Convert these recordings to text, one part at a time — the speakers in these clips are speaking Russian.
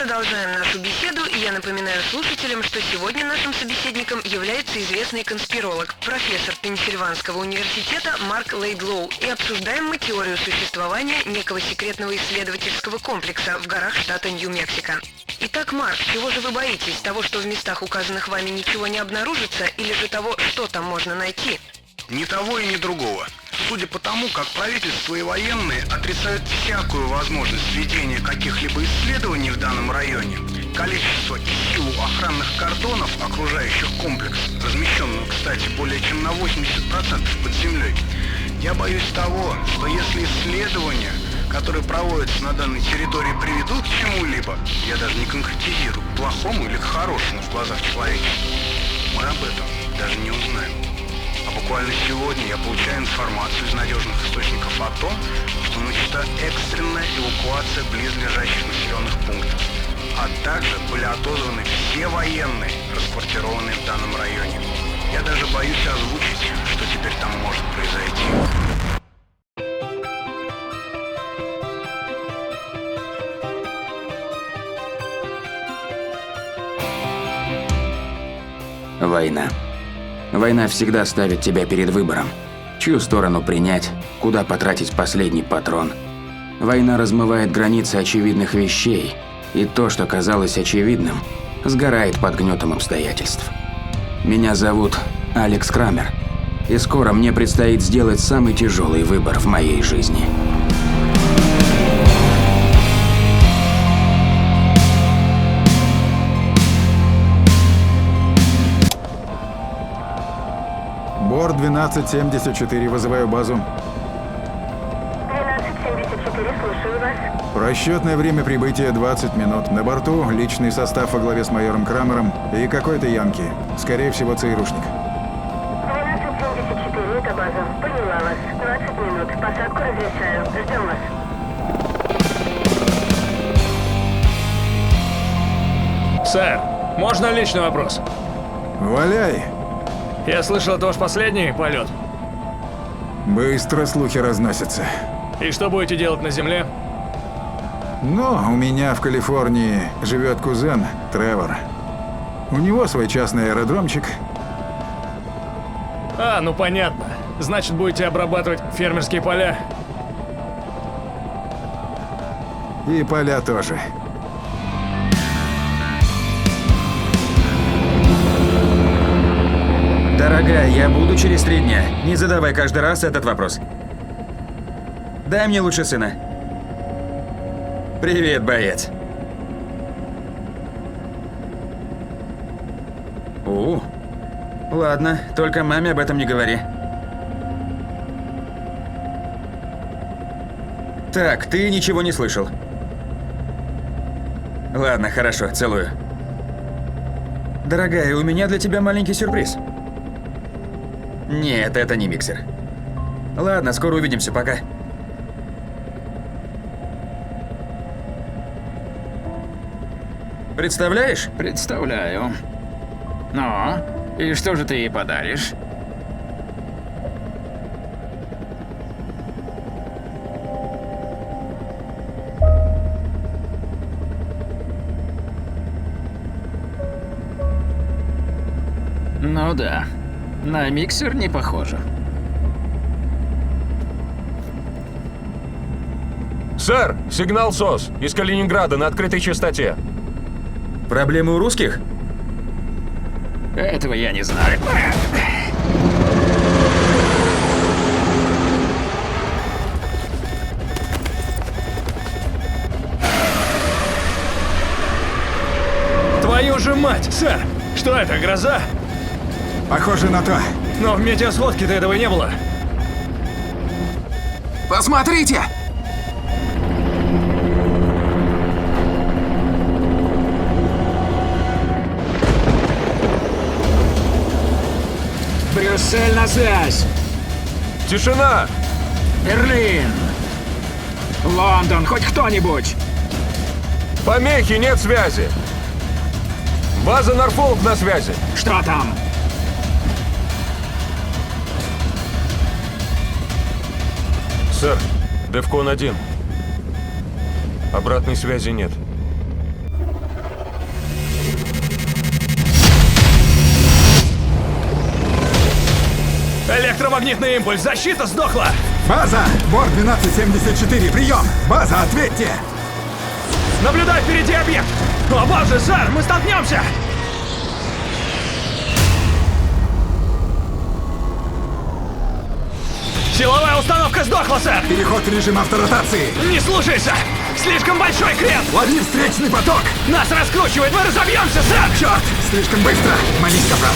продолжаем нашу беседу, и я напоминаю слушателям, что сегодня нашим собеседником является известный конспиролог, профессор Пенсильванского университета Марк Лейдлоу, и обсуждаем мы теорию существования некого секретного исследовательского комплекса в горах штата Нью-Мексико. Итак, Марк, чего же вы боитесь? Того, что в местах, указанных вами, ничего не обнаружится, или же того, что там можно найти? Ни того и ни другого. Судя по тому, как правительство и военные отрицают всякую возможность ведения каких-либо исследований в данном районе, количество и силу охранных кордонов, окружающих комплекс, размещенного, кстати, более чем на 80% под землей, я боюсь того, что если исследования, которые проводятся на данной территории, приведут к чему-либо, я даже не конкретизирую, к плохому или к хорошему в глазах человечества, мы об этом даже не узнаем. А буквально сегодня я получаю информацию из надежных источников о том, что начата экстренная эвакуация близлежащих населенных пунктов, а также были отозваны все военные, расквартированные в данном районе. Я даже боюсь озвучить, что теперь там может произойти. Война. Война всегда ставит тебя перед выбором. Чью сторону принять, куда потратить последний патрон. Война размывает границы очевидных вещей, и то, что казалось очевидным, сгорает под гнетом обстоятельств. Меня зовут Алекс Крамер, и скоро мне предстоит сделать самый тяжелый выбор в моей жизни. Борт 1274, вызываю базу. 1274, слушаю вас. Расчетное время прибытия 20 минут. На борту личный состав во главе с майором Крамером и какой-то янки. Скорее всего, ЦРУшник. 1274, это база. Поняла вас. 20 минут. Посадку разрешаю. Ждем вас. Сэр, можно личный вопрос? Валяй! Я слышал, это ваш последний полет. Быстро слухи разносятся. И что будете делать на земле? Но у меня в Калифорнии живет кузен Тревор. У него свой частный аэродромчик. А, ну понятно. Значит, будете обрабатывать фермерские поля? И поля тоже. Дорогая, я буду через 3 дня. Не задавай каждый раз этот вопрос. Дай мне лучше сына. Привет, боец. Ладно, только маме об этом не говори. Так, ты ничего не слышал. Ладно, хорошо, целую. Дорогая, у меня для тебя маленький сюрприз. Нет, это не миксер. Ладно, скоро увидимся, пока. Представляешь? Представляю. Ну, и что же ты ей подаришь? Ну да, на миксер не похоже. Сэр, сигнал СОС из Калининграда на открытой частоте. Проблемы у русских? Этого я не знаю. Твою же мать, сэр! Что это, гроза? Похоже на то. Но в метеосводке-то этого не было. Посмотрите! Брюссель на связь! Тишина! Берлин! Лондон, хоть кто-нибудь! Помехи, нет связи! База Норфолк на связи! Что там? Сэр, Девкон 1. Обратной связи нет. Электромагнитный импульс! Защита сдохла! База! Борт 1274, прием! База, ответьте! Наблюдай впереди объект! О боже, сэр, мы столкнемся! Силовая установка сдохла, сэр! Переход в режим авторотации! Не слушайся! Слишком большой крен! Лови встречный поток! Нас раскручивает, мы разобьемся, сэр! Черт! Слишком быстро! Молись, капрал!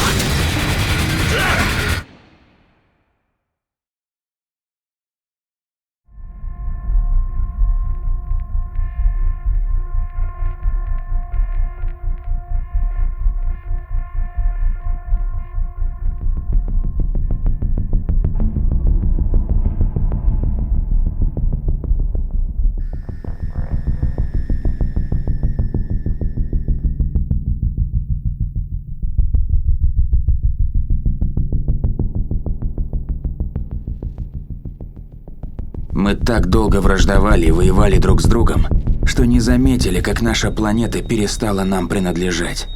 Мы так долго враждовали и воевали друг с другом, что не заметили, как наша планета перестала нам принадлежать.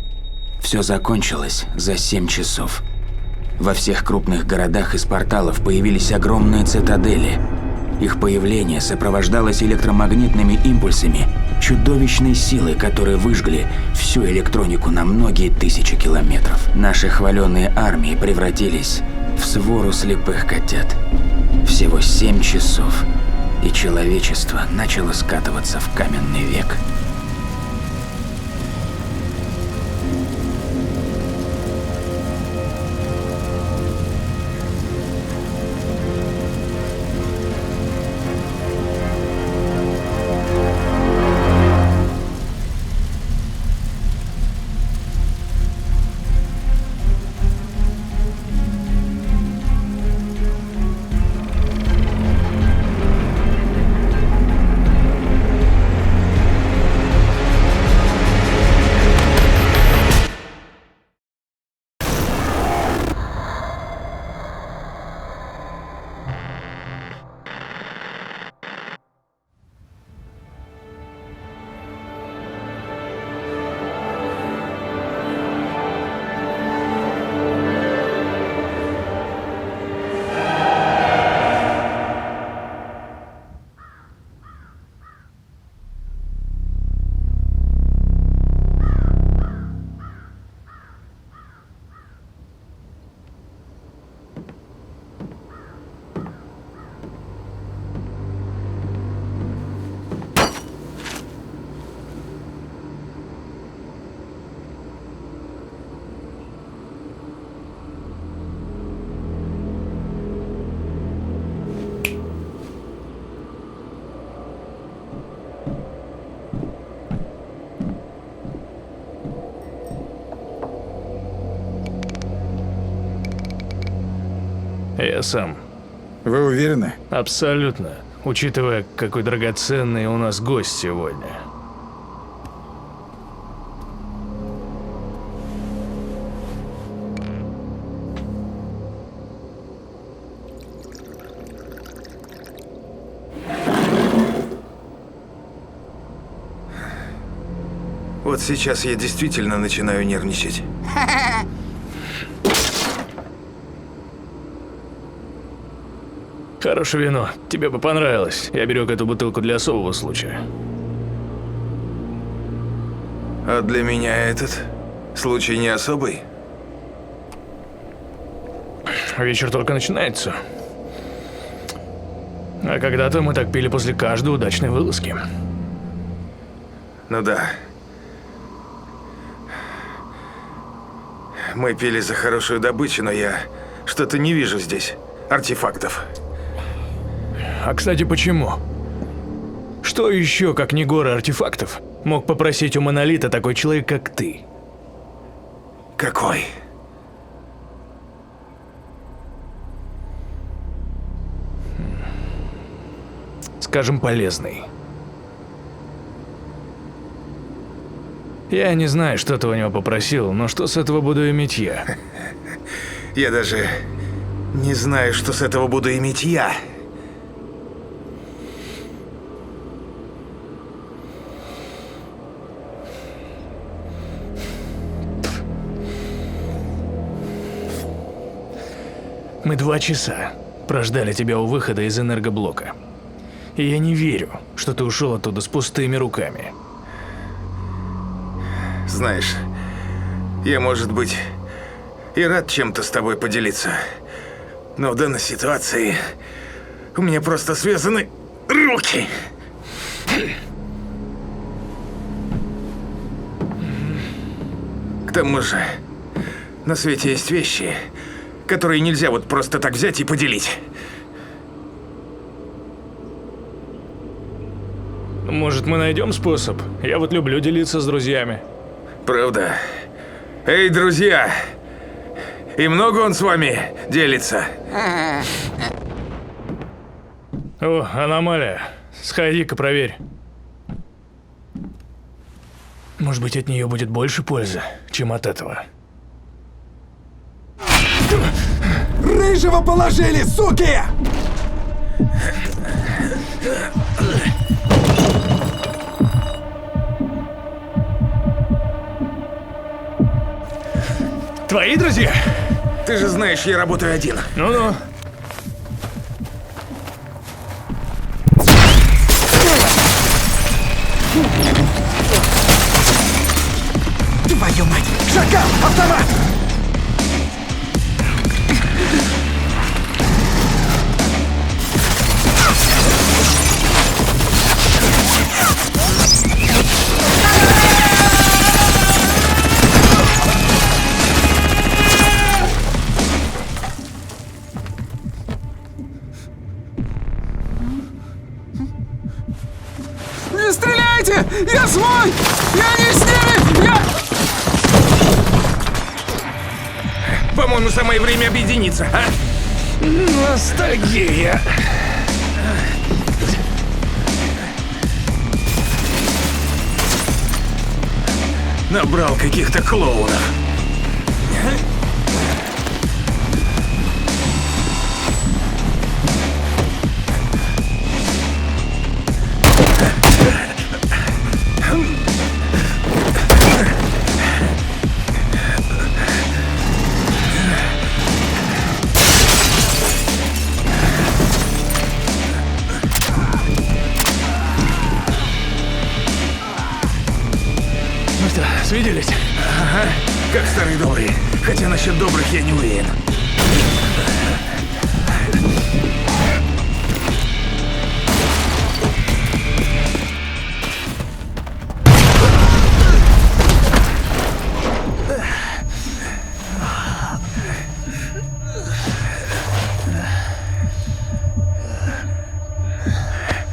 Все закончилось за 7 часов. Во всех крупных городах из порталов появились огромные цитадели. Их появление сопровождалось электромагнитными импульсами чудовищной силы, которые выжгли всю электронику на многие тысячи километров. Наши хваленые армии превратились в свору слепых котят. Всего 7 часов, и человечество начало скатываться в каменный век. Я сам. Вы уверены? Абсолютно. Учитывая, какой драгоценный у нас гость сегодня. Вот сейчас я действительно начинаю нервничать. Хорошее вино. Тебе бы понравилось. Я берег эту бутылку для особого случая. А для меня этот случай не особый. Вечер только начинается. А когда-то мы так пили после каждой удачной вылазки. Ну да. Мы пили за хорошую добычу, но я что-то не вижу здесь артефактов. А кстати, почему? Что еще, как не горы артефактов, мог попросить у Монолита такой человек, как ты? Какой? Скажем, полезный. Я не знаю, что ты у него попросил, но что с этого буду иметь я? Я даже не знаю, что с этого буду иметь я. Мы 2 часа прождали тебя у выхода из энергоблока. И я не верю, что ты ушел оттуда с пустыми руками. Знаешь, я, может быть, и рад чем-то с тобой поделиться. Но в данной ситуации у меня просто связаны руки. К тому же, на свете есть вещи, которые нельзя вот просто так взять и поделить. Может, мы найдем способ? Я вот люблю делиться с друзьями. Правда? Эй, друзья! И много он с вами делится? О, аномалия. Сходи-ка проверь. Может быть, от нее будет больше пользы, чем от этого. Рыжего положили, суки! Твои друзья? Ты же знаешь, я работаю один. Ну-ну. Твою мать! Шакал! Автомат! Не стреляйте! Я свой! Я не с ними! Я... По-моему, самое время объединиться, а? Ностальгия. Набрал каких-то клоунов. Ну что, свиделись? Ага, как старые добрые. Хотя насчет добрых я не уверен.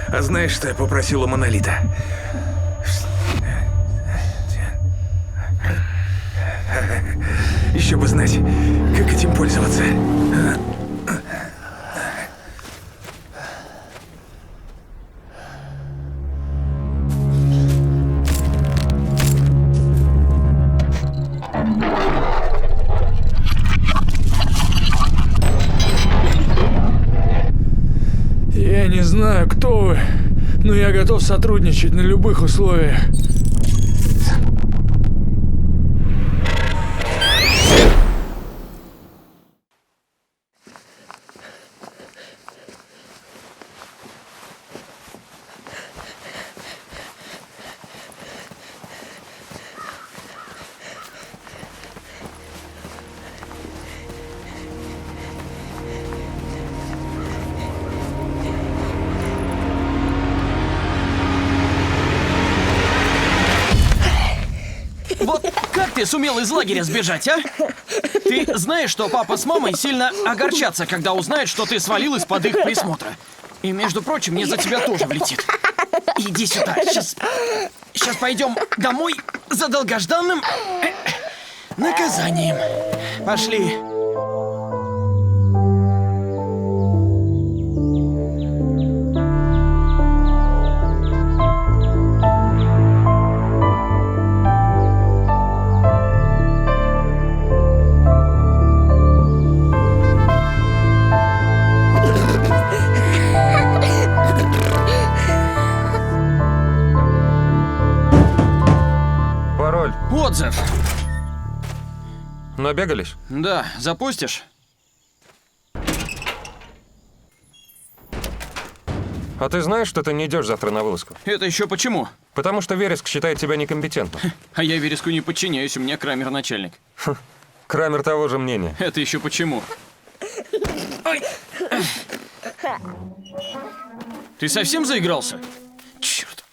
А знаешь, что я попросил у Монолита? Еще бы знать, как этим пользоваться. Я не знаю, кто вы, но я готов сотрудничать на любых условиях. Вот как ты сумел из лагеря сбежать, а? Ты знаешь, что папа с мамой сильно огорчатся, когда узнают, что ты свалил из-под их присмотра. И, между прочим, мне за тебя тоже влетит. Иди сюда, сейчас пойдем домой за долгожданным наказанием. Пошли. Пароль. Отзыв. Набегались? Да, запустишь? А ты знаешь, что ты не идешь завтра на вылазку? Это еще почему? Потому что Вереск считает тебя некомпетентным. А я Вереску не подчиняюсь, у меня Крамер начальник. Крамер того же мнения. Это еще почему? Ой. Ты совсем заигрался? Черт.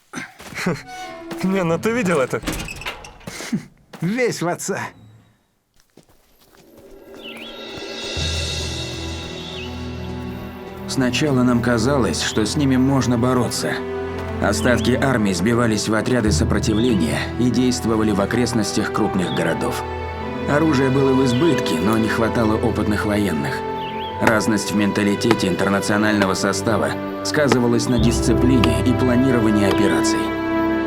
Не, ну ты видел это? Весь в отца. Сначала нам казалось, что с ними можно бороться. Остатки армии сбивались в отряды сопротивления и действовали в окрестностях крупных городов. Оружие было в избытке, но не хватало опытных военных. Разность в менталитете интернационального состава сказывалась на дисциплине и планировании операций.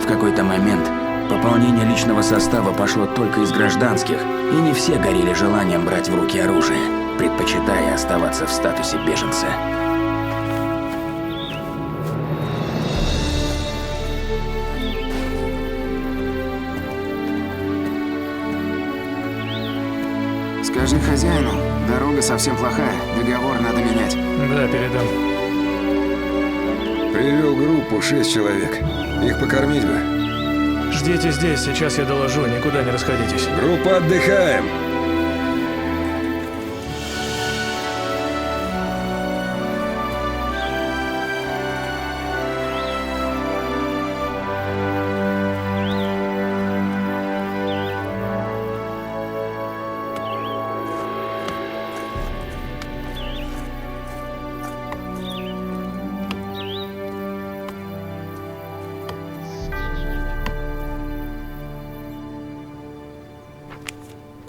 В какой-то момент пополнение личного состава пошло только из гражданских, и не все горели желанием брать в руки оружие, предпочитая оставаться в статусе беженца. Скажи хозяину, дорога совсем плохая, договор надо менять. Да, передам. Привел группу 6 человек. Их покормить бы. Ждите здесь, сейчас я доложу, никуда не расходитесь. Группа, отдыхаем.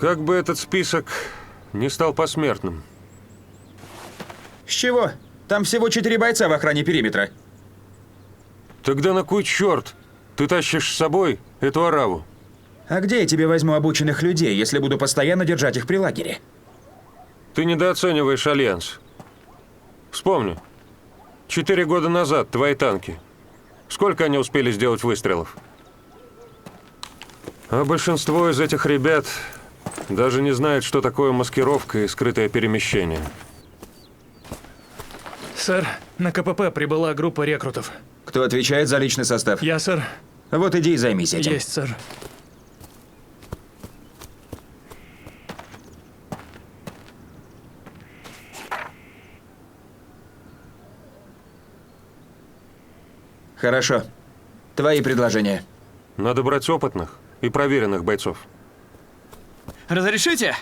Как бы этот список не стал посмертным. С чего? Там всего 4 бойца в охране периметра. Тогда на кой черт ты тащишь с собой эту ораву? А где я тебе возьму обученных людей, если буду постоянно держать их при лагере? Ты недооцениваешь Альянс. Вспомни. 4 года назад твои танки. Сколько они успели сделать выстрелов? А большинство из этих ребят даже не знает, что такое маскировка и скрытое перемещение. Сэр, на КПП прибыла группа рекрутов. Кто отвечает за личный состав? Я, сэр. Вот иди и займись этим. Есть, сэр. Хорошо. Твои предложения. Надо брать опытных и проверенных бойцов. Разрешите?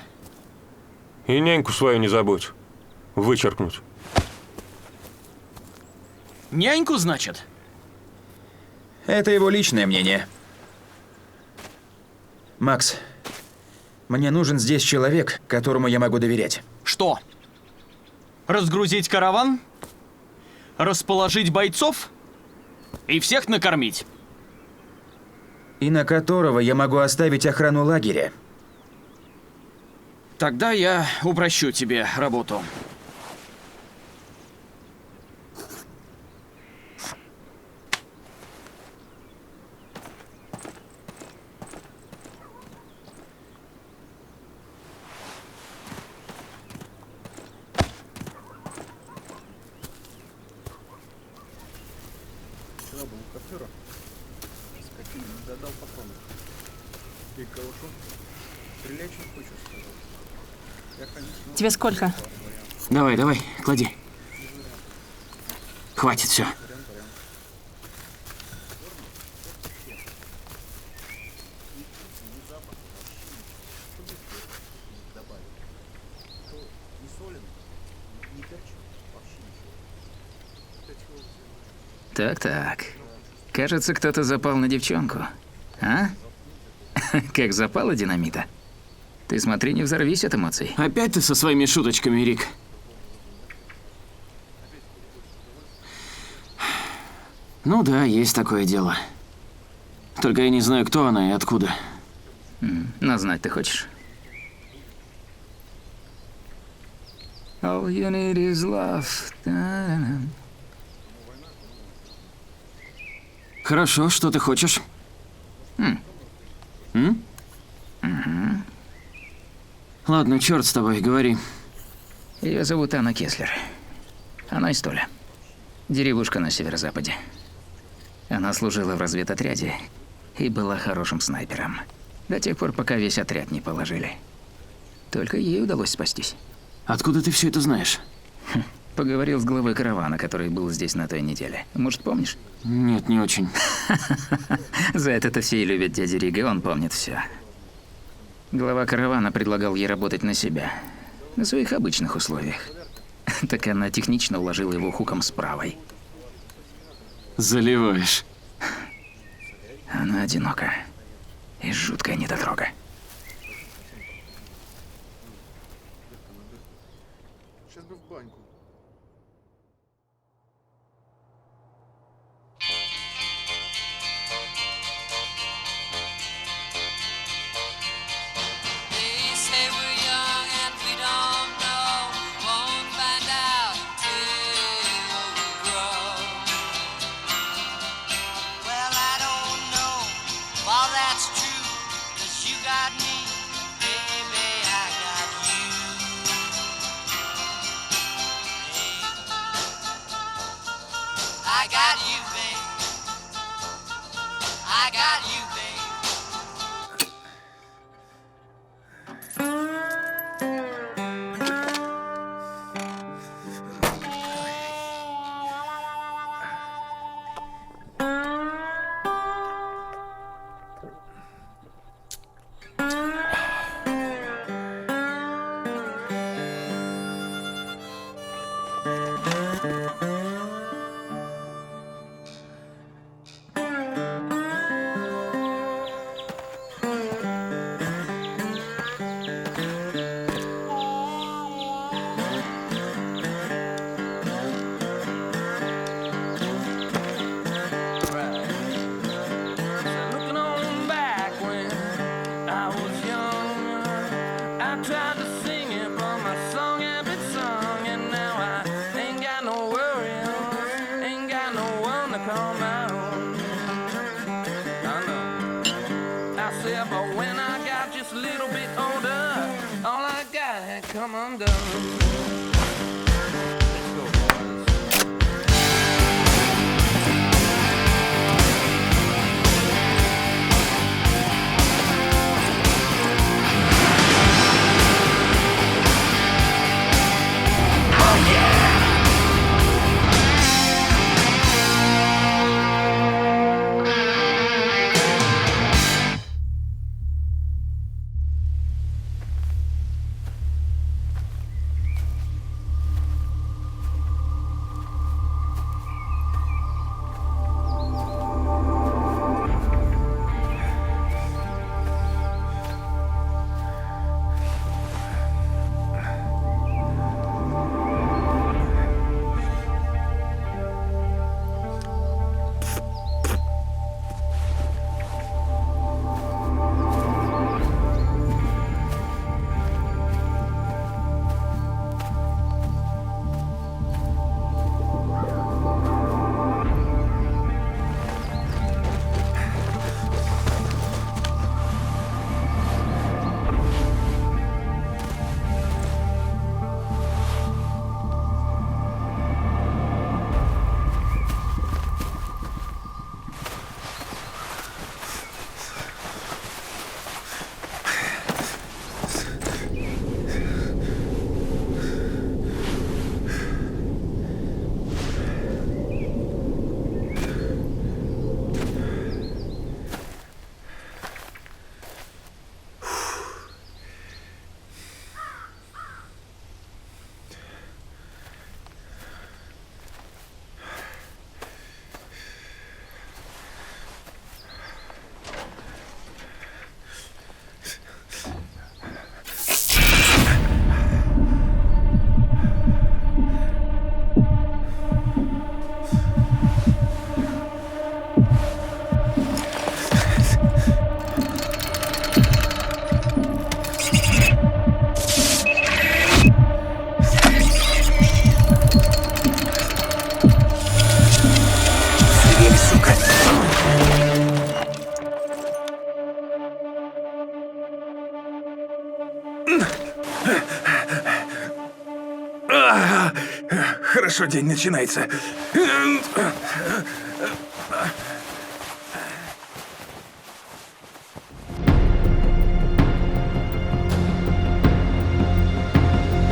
И няньку свою не забудь. Вычеркнуть. Няньку, значит? Это его личное мнение. Макс, мне нужен здесь человек, которому я могу доверять. Что? Разгрузить караван? Расположить бойцов? И всех накормить? И на которого я могу оставить охрану лагеря. Тогда я упрощу тебе работу. Тебе сколько? Давай, давай, клади. Хватит все. Так. Кажется, кто-то запал на девчонку. А? Как запало динамита. Ты смотри, не взорвись от эмоций. Опять ты со своими шуточками, Рик. Ну да, есть такое дело. Только я не знаю, кто она и откуда. Но знать ты хочешь. All you need is love. Хорошо, что ты хочешь? Ладно, черт с тобой, говори. Ее зовут Анна Кеслер. Она из Толя. Деревушка на северо-западе. Она служила в разведотряде и была хорошим снайпером. До тех пор, пока весь отряд не положили. Только ей удалось спастись. Откуда ты все это знаешь? Поговорил с главой каравана, который был здесь на той неделе. Может, помнишь? Нет, не очень. За это-то все и любят дядю Рига, он помнит все. Глава каравана предлагал ей работать на себя. На своих обычных условиях. Так она технично уложила его хуком с правой. Заливаешь. Она одинока. И жуткая недотрога. Сейчас бы в баньку. I got you, babe. I got you, babe. But when I got just a little bit older, all I got had come undone. хорошо день начинается.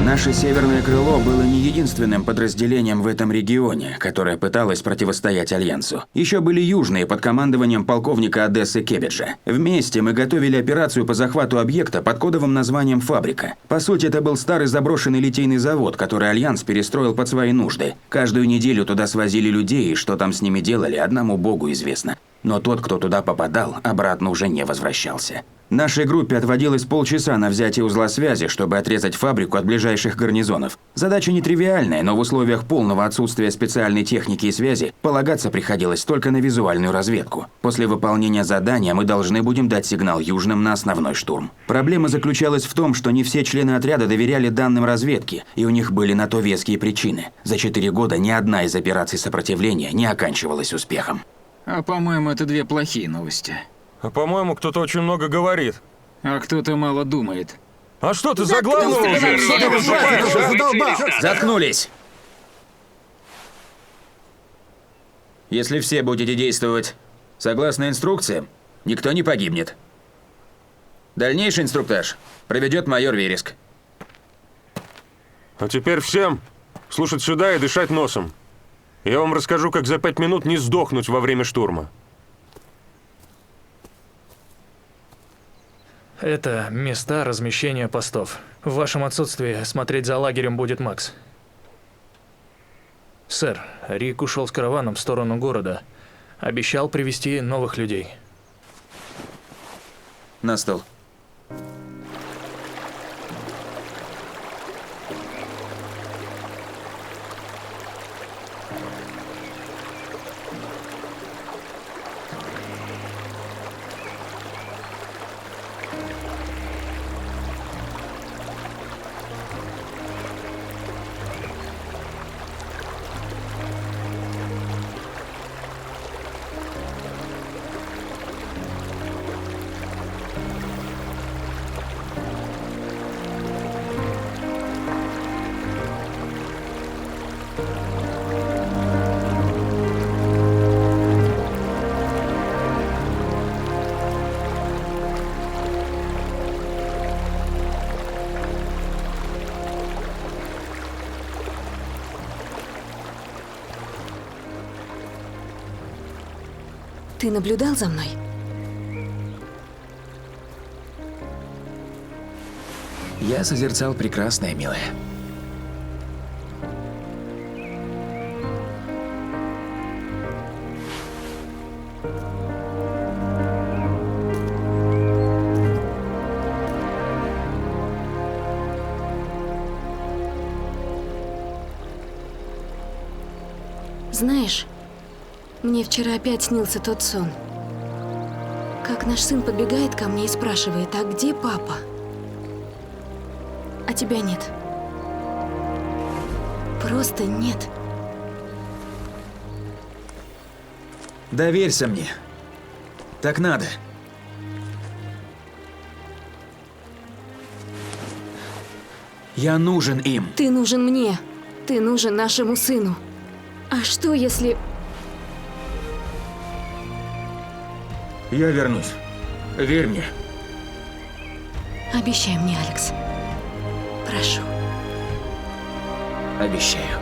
Наше северное крыло было не единственным подразделением в этом регионе, которое пыталось противостоять Альянсу. Еще были южные под командованием полковника Одессы Кебеджа. Вместе мы готовили операцию по захвату объекта под кодовым названием «Фабрика». По сути, это был старый заброшенный литейный завод, который Альянс перестроил под свои нужды. Каждую неделю туда свозили людей, и что там с ними делали, одному богу известно. Но тот, кто туда попадал, обратно уже не возвращался. Нашей группе отводилось полчаса на взятие узла связи, чтобы отрезать фабрику от ближайших гарнизонов. Задача нетривиальная, но в условиях полного отсутствия специальной техники и связи полагаться приходилось только на визуальную разведку. После выполнения задания мы должны будем дать сигнал южным на основной штурм. Проблема заключалась в том, что не все члены отряда доверяли данным разведки, и у них были на то веские причины. За 4 года ни одна из операций сопротивления не оканчивалась успехом. А по-моему, это 2 плохие новости. А по-моему, кто-то очень много говорит. А кто-то мало думает. А что ты за главного уже? Что ты выступаешь? Заткнулись! Если все будете действовать согласно инструкциям, никто не погибнет. Дальнейший инструктаж проведет майор Вереск. А теперь всем слушать сюда и дышать носом. Я вам расскажу, как за 5 минут не сдохнуть во время штурма. Это места размещения постов. В вашем отсутствии смотреть за лагерем будет Макс. Сэр, Рик ушел с караваном в сторону города. Обещал привезти новых людей. На стол. Ты наблюдал за мной? Я созерцал прекрасное, милая. Знаешь, мне вчера опять снился тот сон. Как наш сын подбегает ко мне и спрашивает, а где папа? А тебя нет. Просто нет. Доверься мне. Так надо. Я нужен им. Ты нужен мне. Ты нужен нашему сыну. А что если... Я вернусь. Верь мне. Обещай мне, Алекс. Прошу. Обещаю.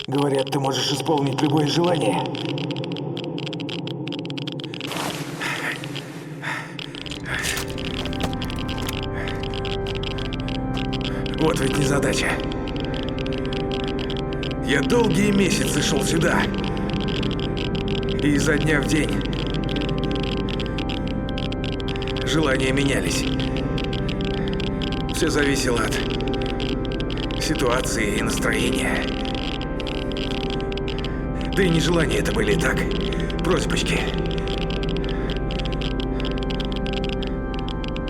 Говорят, ты можешь исполнить любое желание. Вот ведь незадача. Я долгие месяцы шел сюда. И изо дня в день желания менялись. Все зависело от ситуации и настроения. Да и не желания это были, так? Просьбочки.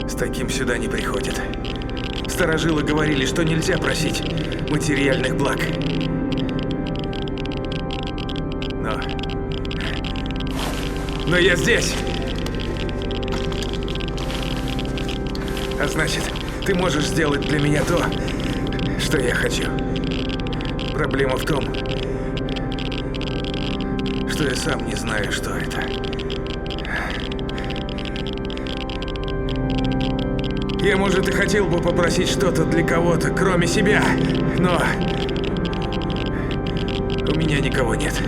С таким сюда не приходят. Старожилы говорили, что нельзя просить материальных благ. Но я здесь. А значит, ты можешь сделать для меня то, что я хочу. Проблема в том, что я сам не знаю, что это. Я, может, и хотел бы попросить что-то для кого-то, кроме себя, но у меня никого нет.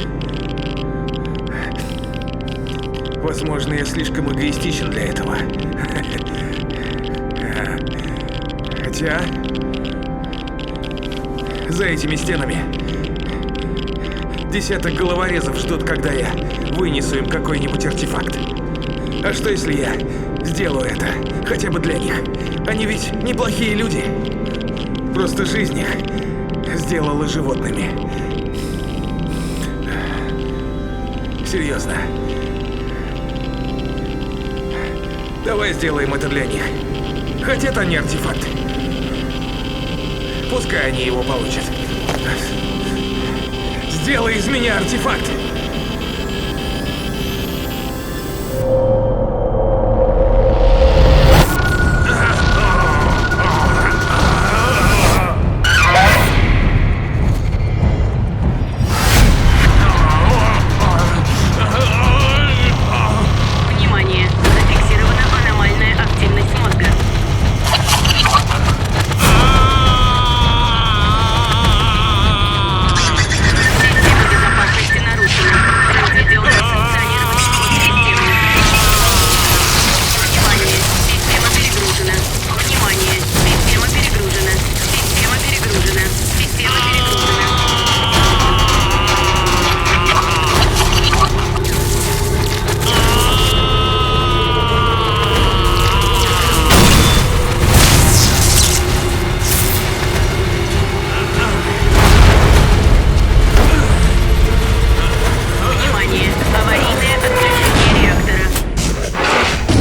Возможно, я слишком эгоистичен для этого. Хотя за этими стенами десяток головорезов ждут, когда я вынесу им какой-нибудь артефакт. А что если я сделаю это хотя бы для них? Они ведь неплохие люди. Просто жизнь их сделала животными. Серьезно. Давай сделаем это для них. Хотят они артефакт. Пускай они его получат. Сделай из меня артефакт. Внимание! Зафиксирована аномальная активность мозга. Система безопасности нарушена. Произведено санкционирование системы. Внимание! Система перегружена. Внимание! Система перегружена. Система перегружена. Система перегружена. Внимание! Аварийное отключение реактора.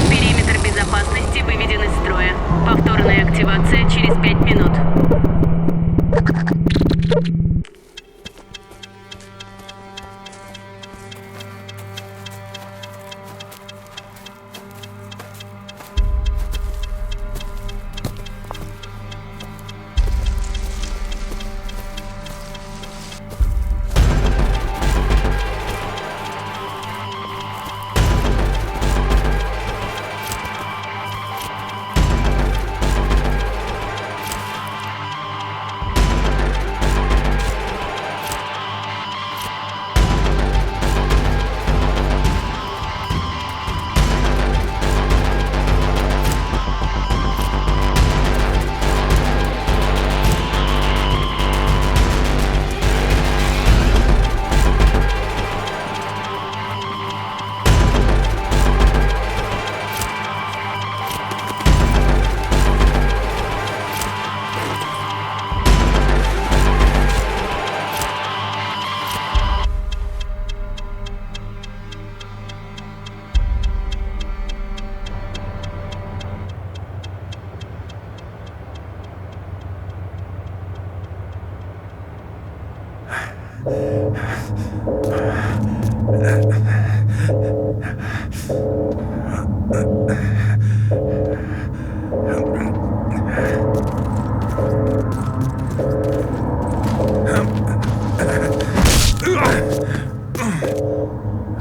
Периметр безопасности выведен из строя. Повторная активация через 5 минут.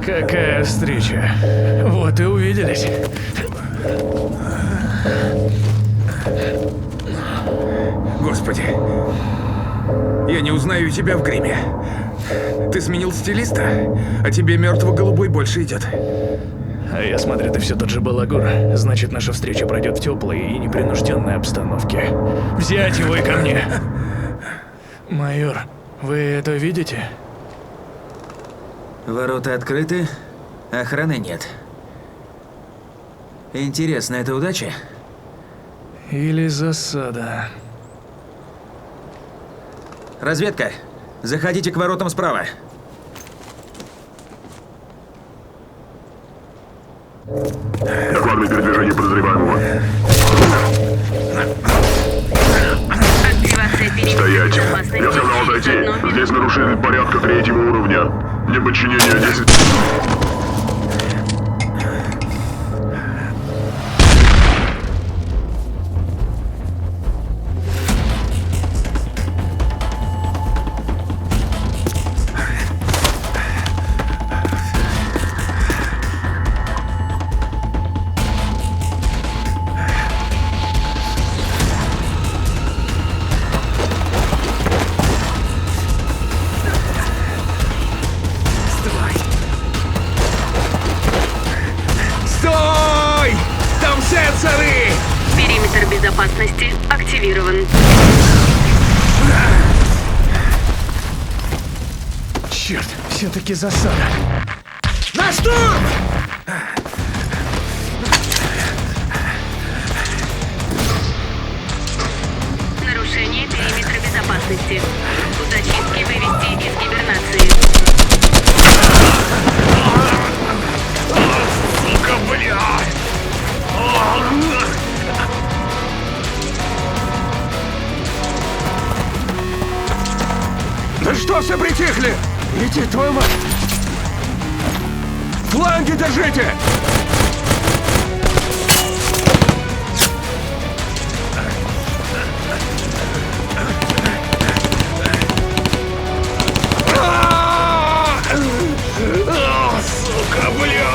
Какая встреча. Вот и увиделись. Господи. Я не узнаю тебя в гриме. Ты сменил стилиста, а тебе мертво-голубой больше идет. А я смотрю, ты все тот же балагур. Значит, наша встреча пройдет в теплой и непринужденной обстановке. Взять его и ко мне. Майор, вы это видите? Ворота открыты, охраны нет. Интересно, это удача? Или засада? Разведка. Заходите к воротам справа. Докладывай передвижение подозреваемого. Стоять. Я сказал зайти. Здесь нарушение порядка 3-го уровня. Неподчинение 10. Стой! Там сенсоры! Периметр безопасности активирован. Черт, все-таки засада. На штурм! Нарушение периметра безопасности. Зачистки вывести из гибернации. Сука, блядь! Да что все притихли? Иди, твою мать! Фланги держите! Сука, бля!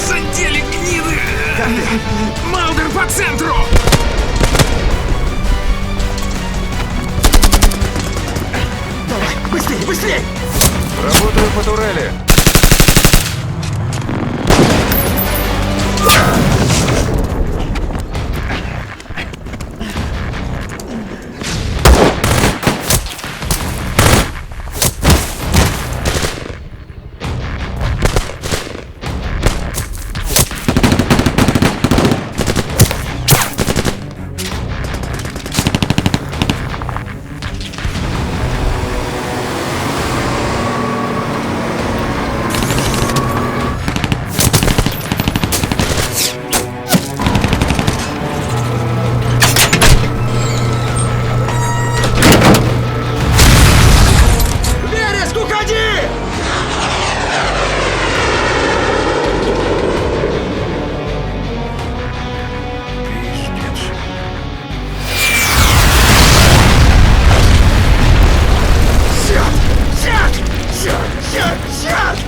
Задели гниды! Малдер по центру! Давай, быстрей, быстрей! Работаю по турели. Вереск, уходи! Сядь!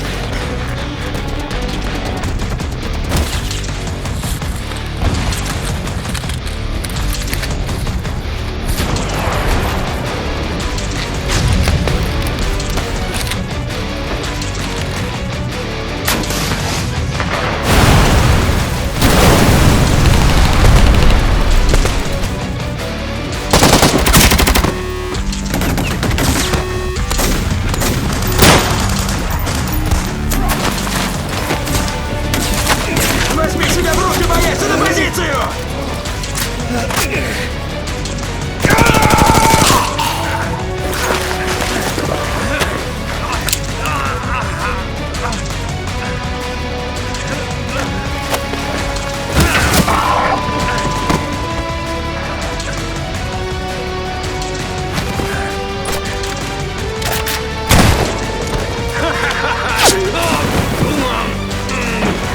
Возьми себя в руки, боец, и на позицию!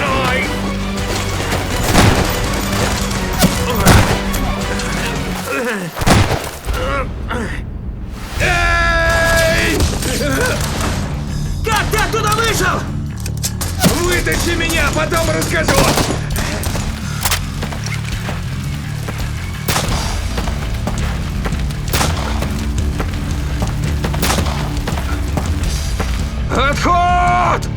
Ой! Эй! Как ты оттуда вышел? Вытащи меня, потом расскажу! Отход!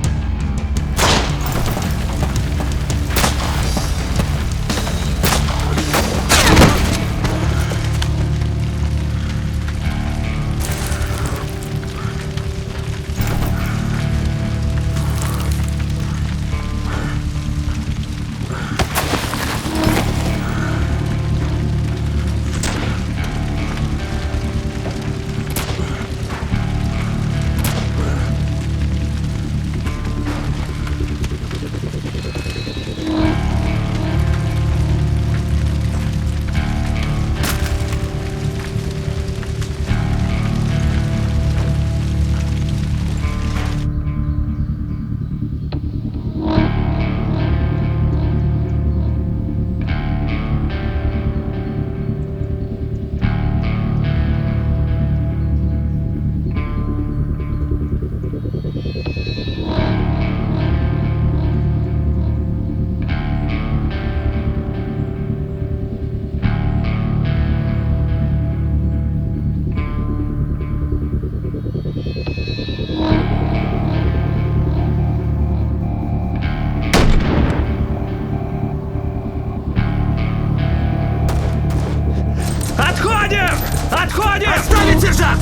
Отходим! Отставить, сержант!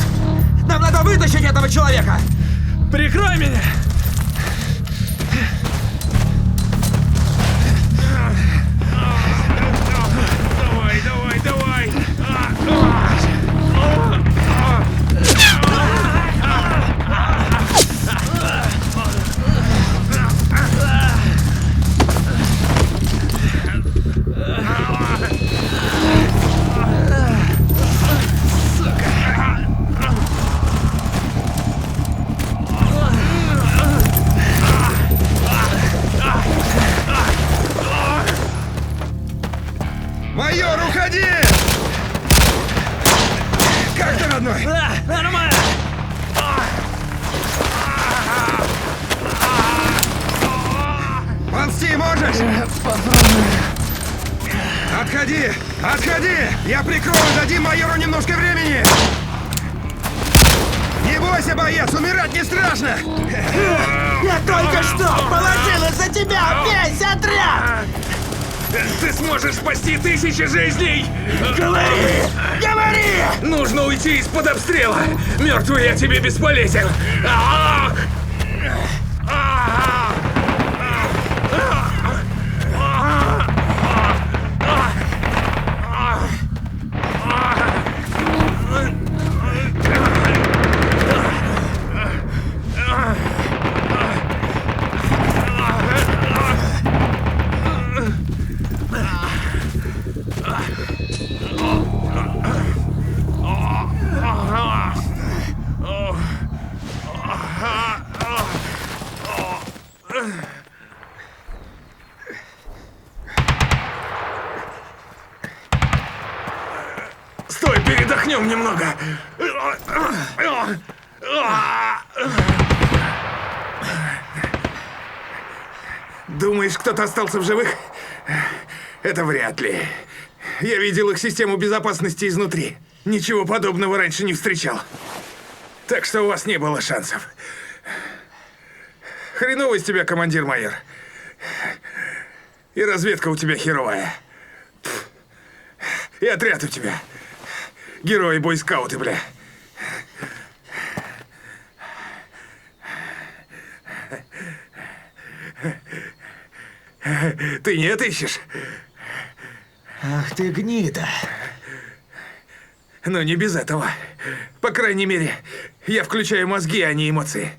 Нам надо вытащить этого человека! Прикрой меня! Давай! Майор, уходи! Как ты, родной? Да, нормально! Ползти можешь? Отходи! Отходи! Я прикрою, дадим майору немножко времени! Не бойся, боец, умирать не страшно! Я только что положил из-за тебя весь отряд! Ты сможешь спасти тысячи жизней! Говори! Говори! Нужно уйти из-под обстрела! Мертвый я тебе бесполезен! Стой, передохнем немного. Думаешь, кто-то остался в живых? Это вряд ли. Я видел их систему безопасности изнутри. Ничего подобного раньше не встречал. Так что у вас не было шансов. Хреновый из тебя командир-майор. И разведка у тебя херовая. И отряд у тебя. Герои, бойскауты, бля. Ты не это ищешь? Ах ты гнида. Но не без этого. По крайней мере, я включаю мозги, а не эмоции.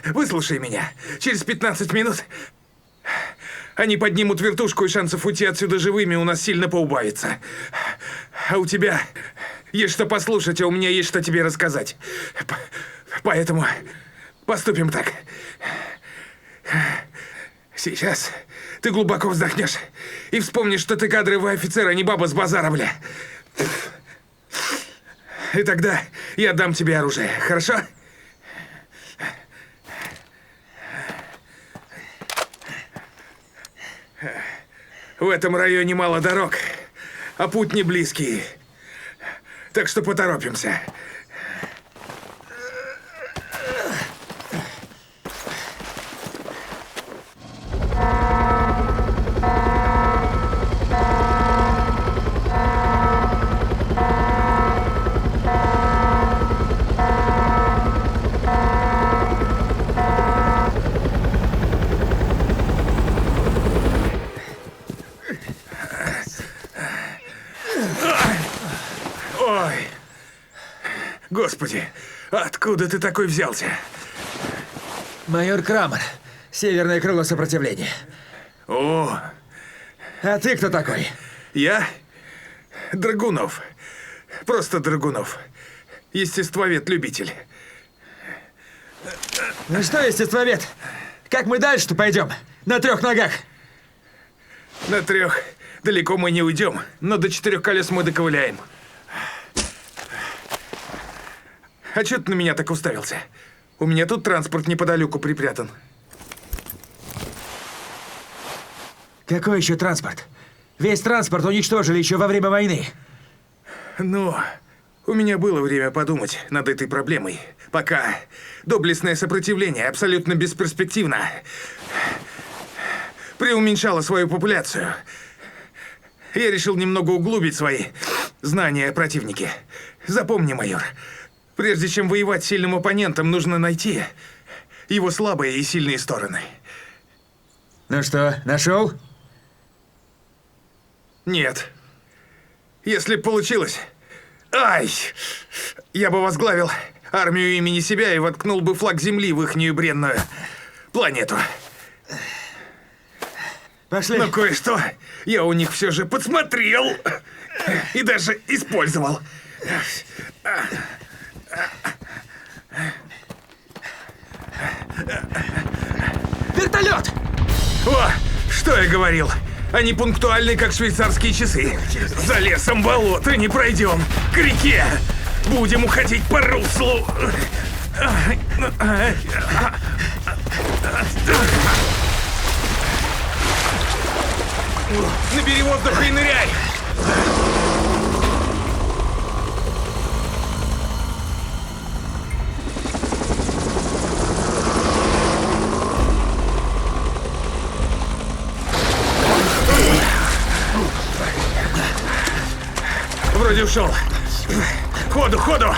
Выслушай меня. Через 15 минут они поднимут вертушку, и шансов уйти отсюда живыми у нас сильно поубавится. А у тебя есть что послушать, а у меня есть что тебе рассказать. Поэтому поступим так. Сейчас ты глубоко вздохнешь и вспомнишь, что ты кадровый офицер, а не баба с базара, бля. И тогда я дам тебе оружие, хорошо? В этом районе мало дорог, а путь не близкий. Так что поторопимся. Ой, господи, откуда ты такой взялся? Майор Крамер, Северное крыло сопротивления. О, А ты кто такой? я Драгунов. Просто Драгунов. Естествовед-любитель. Ну что, естествовед, как мы дальше-то пойдем? На 3 ногах. На 3 далеко мы не уйдем, но до 4 колес мы доковыляем. А чё ты на меня так уставился? У меня тут транспорт неподалеку припрятан. Какой еще транспорт? Весь транспорт уничтожили еще во время войны. Ну, у меня было время подумать над этой проблемой, пока доблестное сопротивление абсолютно бесперспективно преуменьшало свою популяцию. Я решил немного углубить свои знания о противнике. Запомни, майор, прежде чем воевать с сильным оппонентом, нужно найти его слабые и сильные стороны. Ну что, нашел? Нет. Если б получилось... Ай! Я бы возглавил армию имени себя и воткнул бы флаг Земли в ихнюю бренную планету. Пошли. Но кое-что я у них все же подсмотрел и даже использовал. Вертолет! О, что я говорил? Они пунктуальны, как швейцарские часы. За лесом болото не пройдем. К реке. Будем уходить по руслу. Набери воздуха и ныряй. Вроде ушел. Ходу, ходу!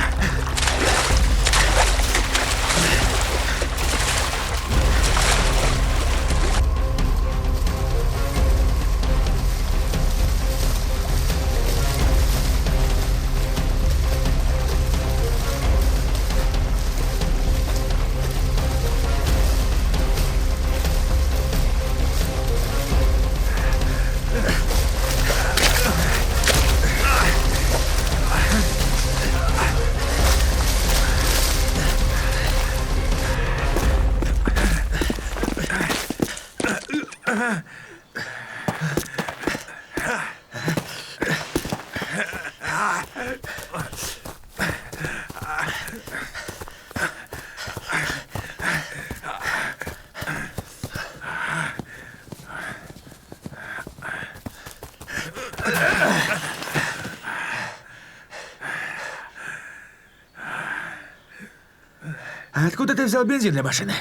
А откуда ты взял бензин для машины?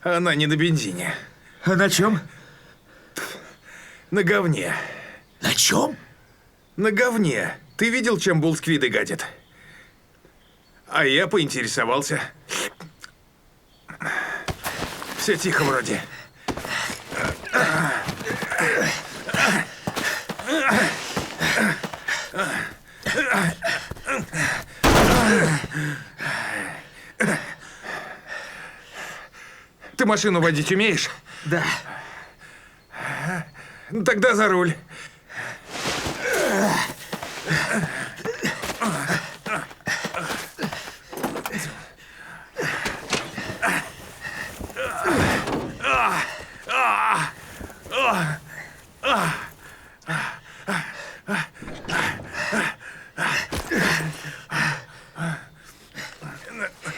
Она не на бензине. А на чем? На говне. На чем? На говне. Ты видел, чем булсквиды гадят? А я поинтересовался. Все тихо вроде. Ты машину водить умеешь? Да. Ну, тогда за руль.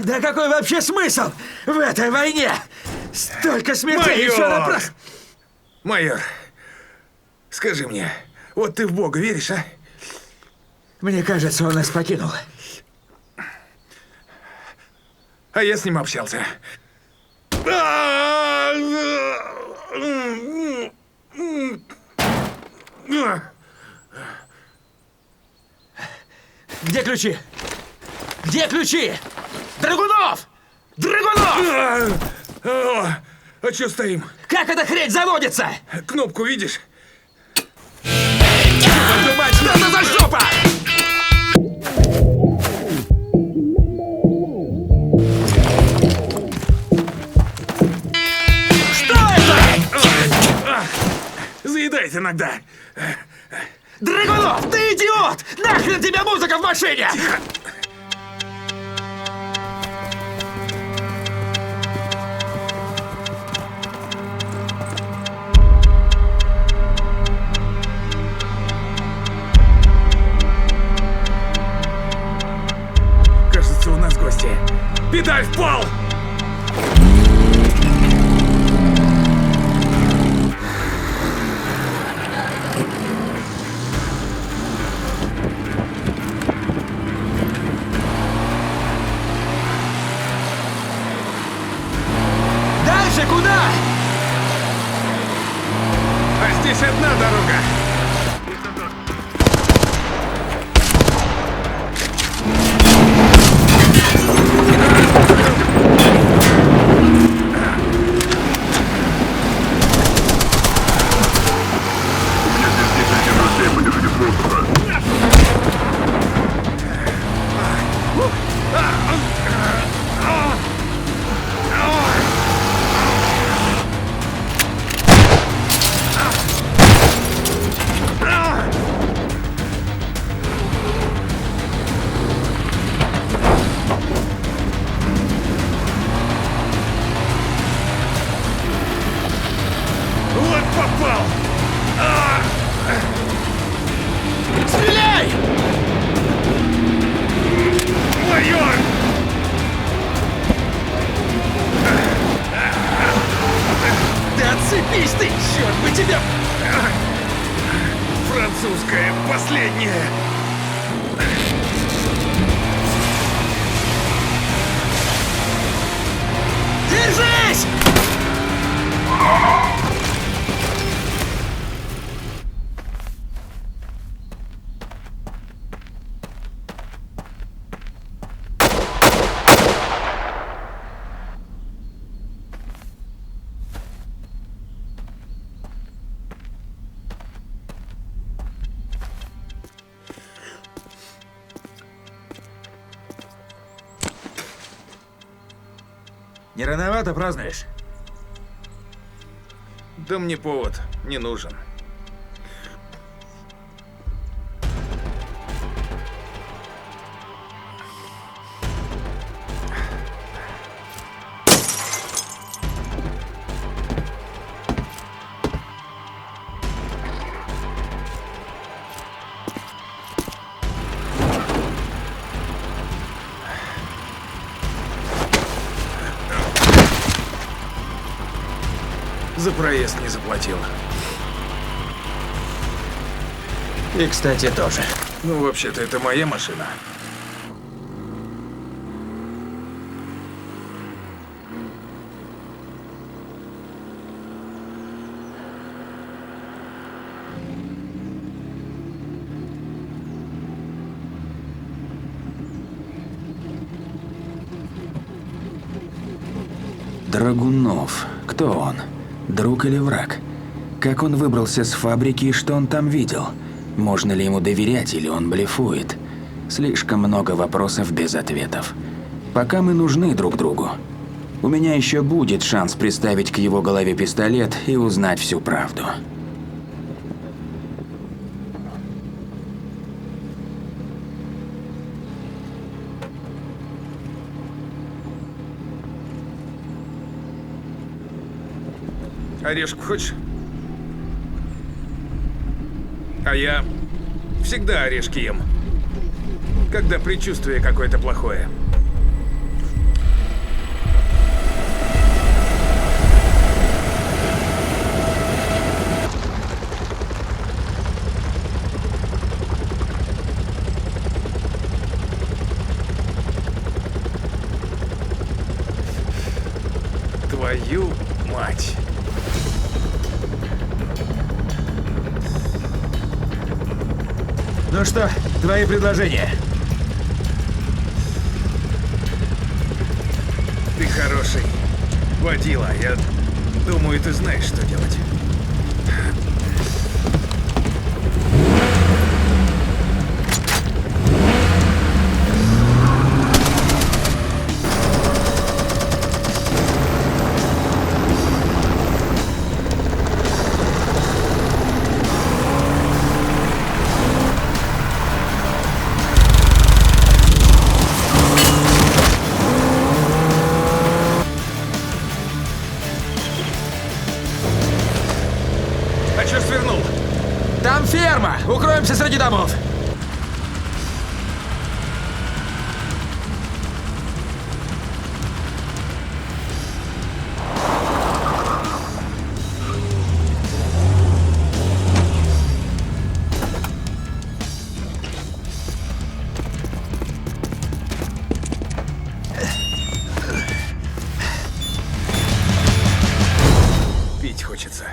Да какой вообще смысл в этой войне? Столько смертей и все напрасно. Майор, скажи мне, вот ты в Бога веришь, а? Мне кажется, он нас покинул. А я с ним общался. Где ключи? Где ключи? Драгунов! Драгунов! А чё стоим? Как эта хрень заводится? Кнопку видишь? Мать, что это за жопа? Что это? Заедает иногда. Драгунов, ты идиот! Нахрен тебе музыка в машине? Тихо. Кажется, у нас гости. Педаль в пол! Дальше куда? А здесь одна дорога. Вот попал! Стреляй! Майор! Да отцепись ты, черт бы тебя! Французская, последняя! Держись! Не рановато празднуешь? Да мне повод не нужен. За проезд не заплатил. И, кстати, тоже. Ну, вообще-то, это моя машина. Драгунов. Кто он? Друг или враг? Как он выбрался с фабрики и что он там видел? Можно ли ему доверять или он блефует? Слишком много вопросов без ответов. Пока мы нужны друг другу. У меня еще будет шанс приставить к его голове пистолет и узнать всю правду. Орешку хочешь? А я всегда орешки ем, когда предчувствие какое-то плохое. Твою мать. Ну что, твои предложения? Ты хороший водила. Я думаю, ты знаешь, что делать. А чё свернул? Там ферма! Укроемся среди домов! Пить хочется.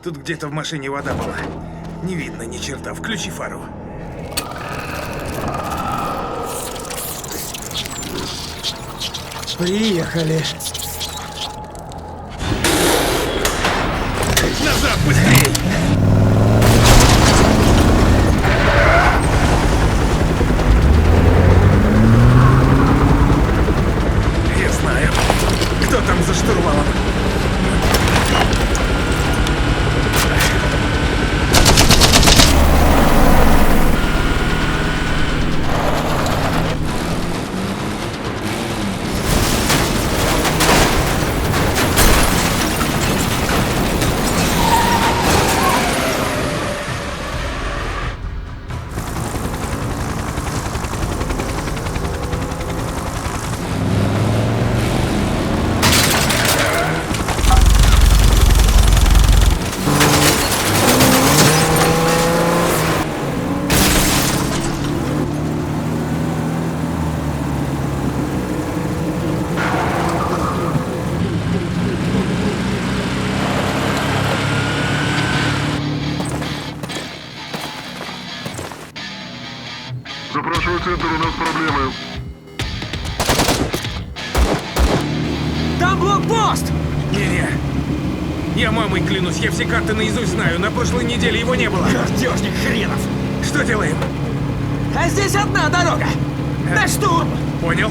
Тут где-то в машине вода была. Не видно ни черта. Включи фару. Приехали. Назад, быстрей! Я знаю, кто там за штурвалом. Запрашиваю центр, у нас проблемы. Там блокпост! Не-не. Я мамой клянусь, я все карты наизусть знаю. На прошлой неделе его не было. Картежник хренов! Что делаем? А здесь одна дорога! На штурм! Понял.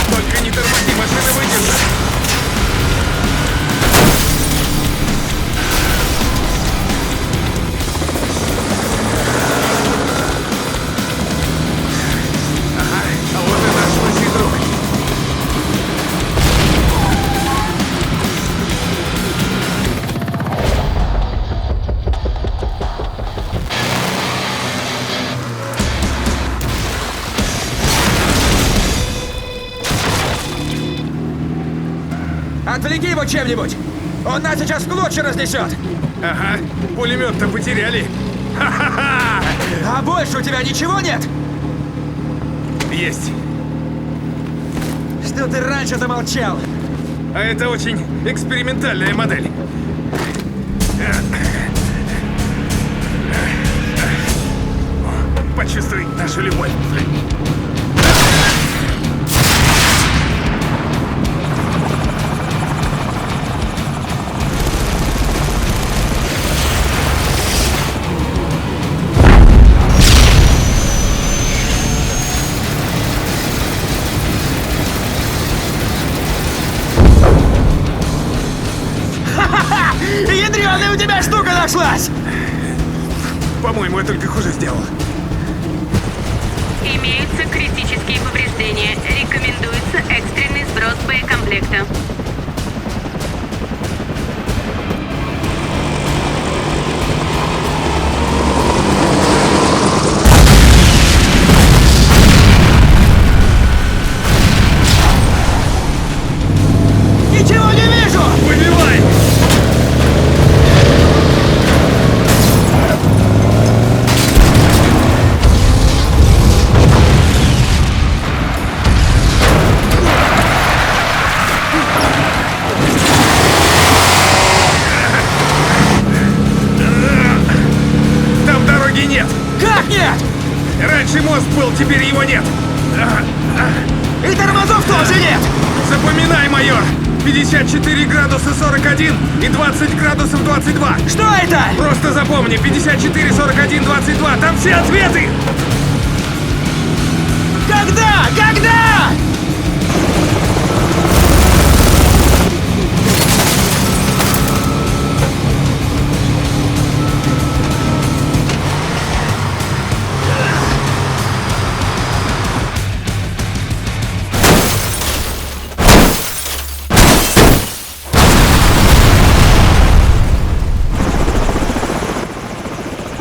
Только не тормози, машина выдержит. Ага, а вот и наш лучший друг. Отвлеки его чем-нибудь! Он нас сейчас в клочья разнесет! Ага, пулемет-то потеряли. Ха-ха-ха! А больше у тебя ничего нет? Есть. Что ты раньше замолчал? А это очень экспериментальная модель. Почувствуй нашу любовь. Ядрёная у тебя штука нашлась! По-моему, я только хуже сделал. Имеются критические повреждения. Рекомендуется экстренный сброс боекомплекта. Мост был, теперь его нет. И тормозов тоже нет! Запоминай, майор! 54 градуса 41 и 20 градусов 22. Что это? Просто запомни, 54, 41, 22. Там все ответы! Когда? Когда?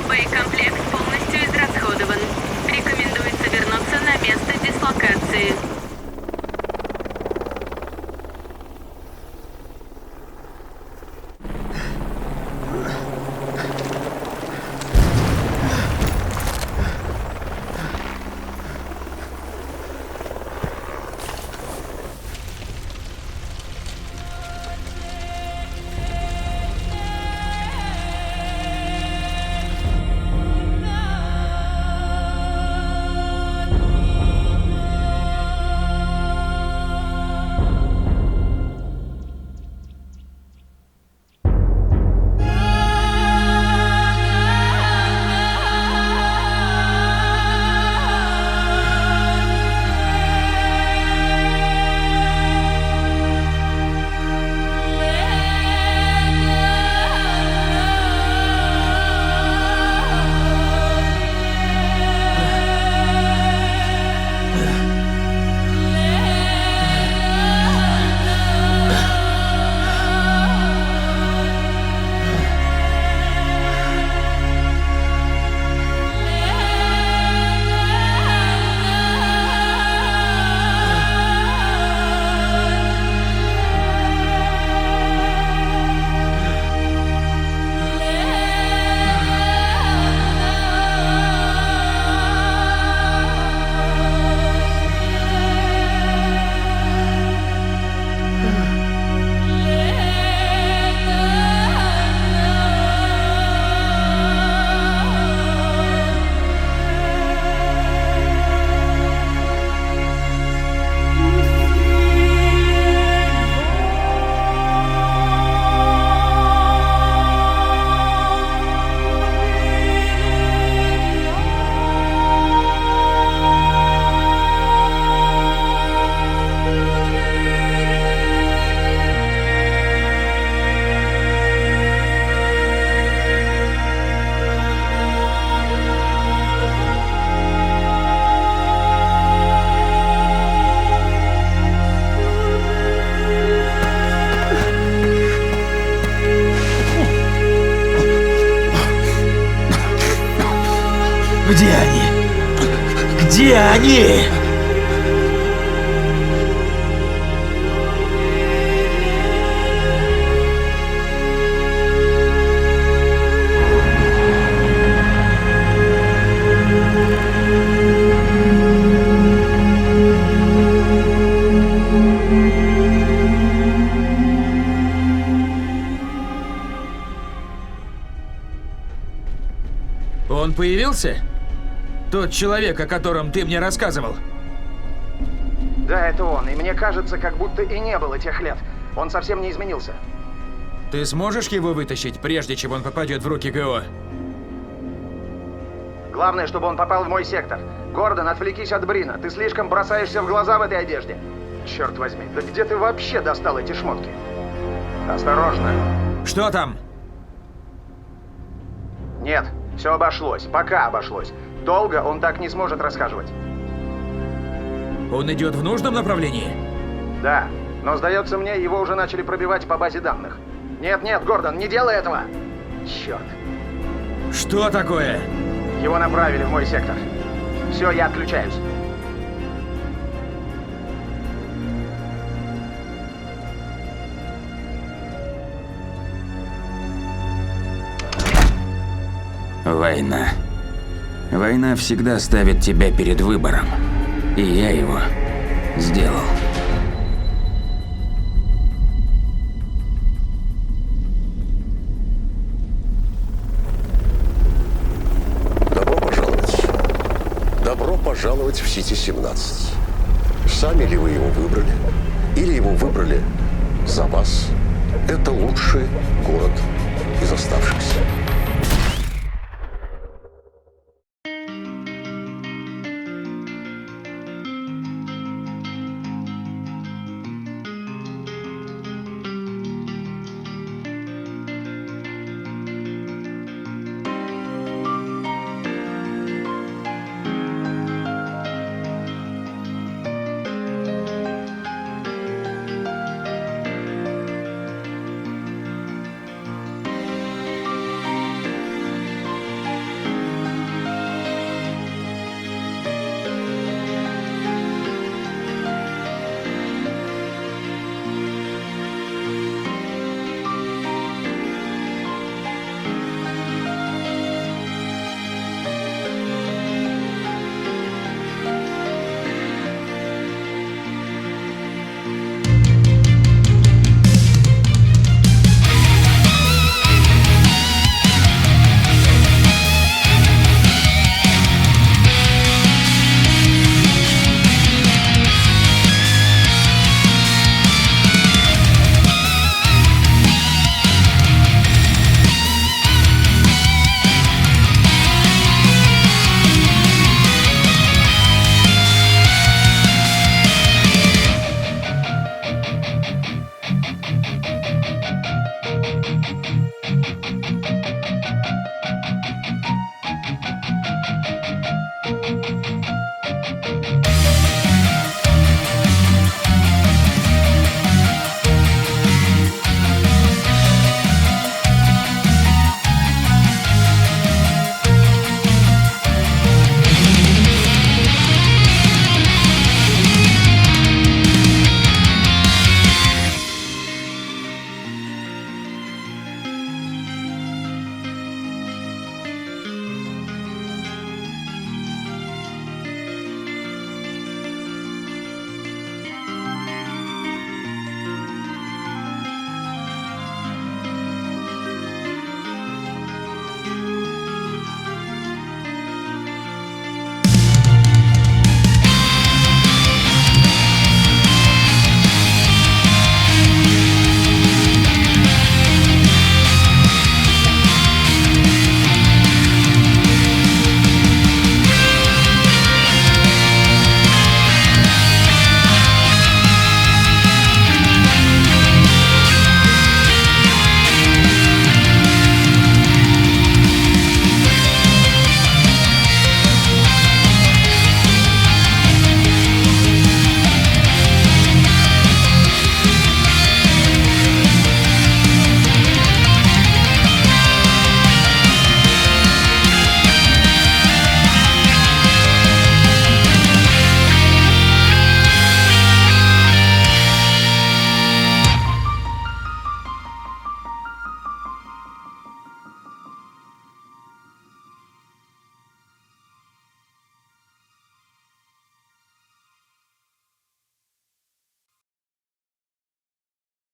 Боекомплект полностью израсходован. Рекомендуется вернуться на место дислокации. Где они? Где они? Он появился? Тот человек, о котором ты мне рассказывал. Да, это он. И мне кажется, как будто и не было тех лет. Он совсем не изменился. Ты сможешь его вытащить, прежде чем он попадет в руки ГО? Главное, чтобы он попал в мой сектор. Гордон, отвлекись от Брина. Ты слишком бросаешься в глаза в этой одежде. Черт возьми, да где ты вообще достал эти шмотки? Осторожно. Что там? Нет, все обошлось. Пока обошлось. Долго он так не сможет расхаживать. Он идет в нужном направлении? Да, но сдается мне, его уже начали пробивать по базе данных. Нет, Гордон, не делай этого! Черт. Что такое? Его направили в мой сектор. Все, я отключаюсь. Война. Война всегда ставит тебя перед выбором. И я его сделал. Добро пожаловать в Сити-17. Сами ли вы его выбрали? Или его выбрали за вас? Это лучший город из оставшихся.